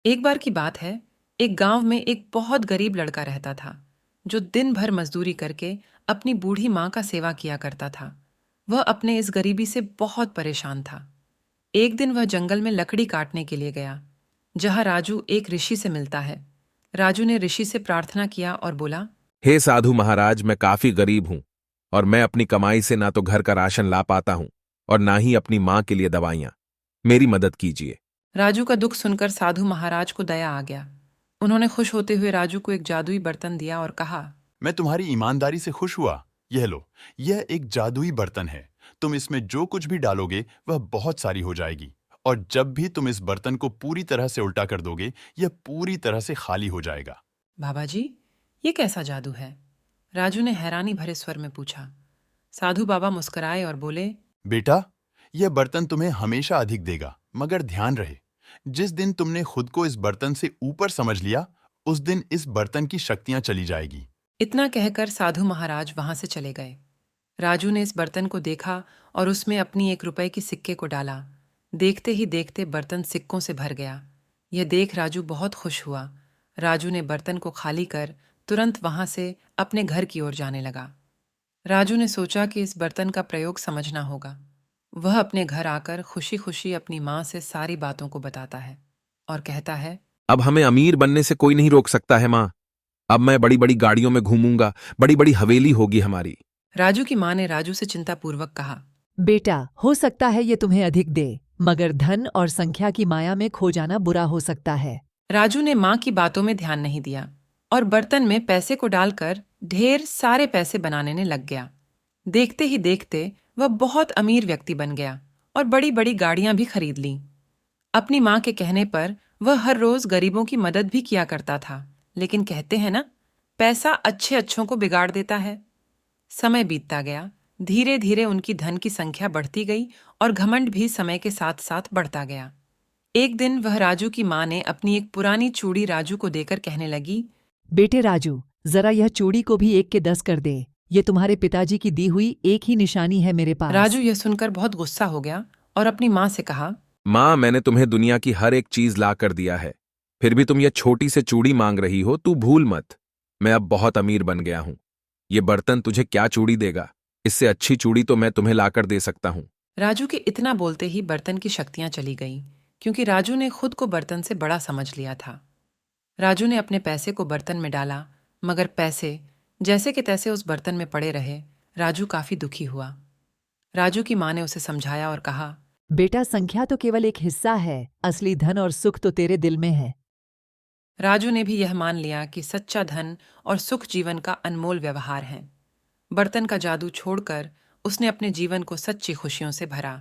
एक बार की बात है। एक गांव में एक बहुत गरीब लड़का रहता था जो दिन भर मजदूरी करके अपनी बूढ़ी माँ का सेवा किया करता था। वह अपने इस गरीबी से बहुत परेशान था। एक दिन वह जंगल में लकड़ी काटने के लिए गया, जहाँ राजू एक ऋषि से मिलता है। राजू ने ऋषि से प्रार्थना किया और बोला, हे साधु महाराज, मैं काफी गरीब हूं और मैं अपनी कमाई से ना तो घर का राशन ला पाता हूं और ना ही अपनी मां के लिए दवाइयां। मेरी मदद कीजिए। राजू का दुख सुनकर साधु महाराज को दया आ गया। उन्होंने खुश होते हुए राजू को एक जादुई बर्तन दिया और कहा, मैं तुम्हारी ईमानदारी से खुश हुआ। यह लो, यह एक जादुई बर्तन है। तुम इसमें जो कुछ भी डालोगे वह बहुत सारी हो जाएगी, और जब भी तुम इस बर्तन को पूरी तरह से उल्टा कर दोगे, यह पूरी तरह से खाली हो जाएगा। बाबा जी, ये कैसा जादू है? राजू ने हैरानी भरे स्वर में पूछा। साधु बाबा मुस्कुराए और बोले, बेटा, यह बर्तन तुम्हें हमेशा अधिक देगा, मगर ध्यान रहे, जिस दिन तुमने खुद को इस बर्तन से ऊपर समझ लिया, उस दिन इस बर्तन की शक्तियां चली जाएगी। इतना कहकर साधु महाराज वहां से चले गए। राजू ने इस बर्तन को देखा और उसमें अपनी 1 रुपए की सिक्के को डाला। देखते ही देखते बर्तन सिक्कों से भर गया। यह देख राजू बहुत खुश हुआ। राजू ने बर्तन को खाली कर तुरंत वहां से अपने घर की ओर जाने लगा। राजू ने सोचा कि इस बर्तन का प्रयोग समझना होगा। वह अपने घर आकर खुशी खुशी अपनी माँ से सारी बातों को बताता है और कहता है, अब हमें अमीर बनने से कोई नहीं रोक सकता है मां। अब मैं बड़ी बड़ी गाड़ियों में घूमूंगा, बड़ी बड़ी हवेली होगी हमारी। राजू की माँ ने राजू से चिंतापूर्वक कहा, बेटा, हो सकता है ये तुम्हें अधिक दे, मगर धन और संख्या की माया में खो जाना बुरा हो सकता है। राजू ने माँ की बातों में ध्यान नहीं दिया और बर्तन में पैसे को डालकर ढेर सारे पैसे बनाने लग गया। देखते ही देखते वह बहुत अमीर व्यक्ति बन गया और बड़ी बड़ी गाड़ियां भी खरीद लीं। अपनी माँ के कहने पर वह हर रोज गरीबों की मदद भी किया करता था, लेकिन कहते हैं ना, पैसा अच्छे अच्छों को बिगाड़ देता है। समय बीतता गया। धीरे धीरे उनकी धन की संख्या बढ़ती गई और घमंड भी समय के साथ साथ बढ़ता गया। एक दिन वह राजू की माँ ने अपनी एक पुरानी चूड़ी राजू को देकर कहने लगी, बेटे राजू, जरा यह चूड़ी को भी 1 के 10 कर दे। ये तुम्हारे पिताजी की दी हुई एक ही निशानी है मेरे पास। राजू यह सुनकर बहुत गुस्सा हो गया और अपनी माँ से कहा, मां, मैंने तुम्हें दुनिया की हर एक चीज ला कर दिया है, फिर भी तुम ये छोटी से चूड़ी मांग रही हो। तू भूल मत, मैं अब बहुत अमीर बन गया हूं। ये बर्तन तुझे क्या चूड़ी देगा? इससे अच्छी चूड़ी तो मैं तुम्हें लाकर दे सकता हूं। राजू के इतना बोलते ही बर्तन की शक्तियां चली गईं, क्योंकि राजू ने खुद को बर्तन से बड़ा समझ लिया था। राजू ने अपने पैसे को बर्तन में डाला, मगर पैसे जैसे के तैसे उस बर्तन में पड़े रहे। राजू काफी दुखी हुआ। राजू की माँ ने उसे समझाया और कहा, बेटा, संख्या तो केवल एक हिस्सा है, असली धन और सुख तो तेरे दिल में है। राजू ने भी यह मान लिया कि सच्चा धन और सुख जीवन का अनमोल व्यवहार है। बर्तन का जादू छोड़कर उसने अपने जीवन को सच्ची खुशियों से भरा।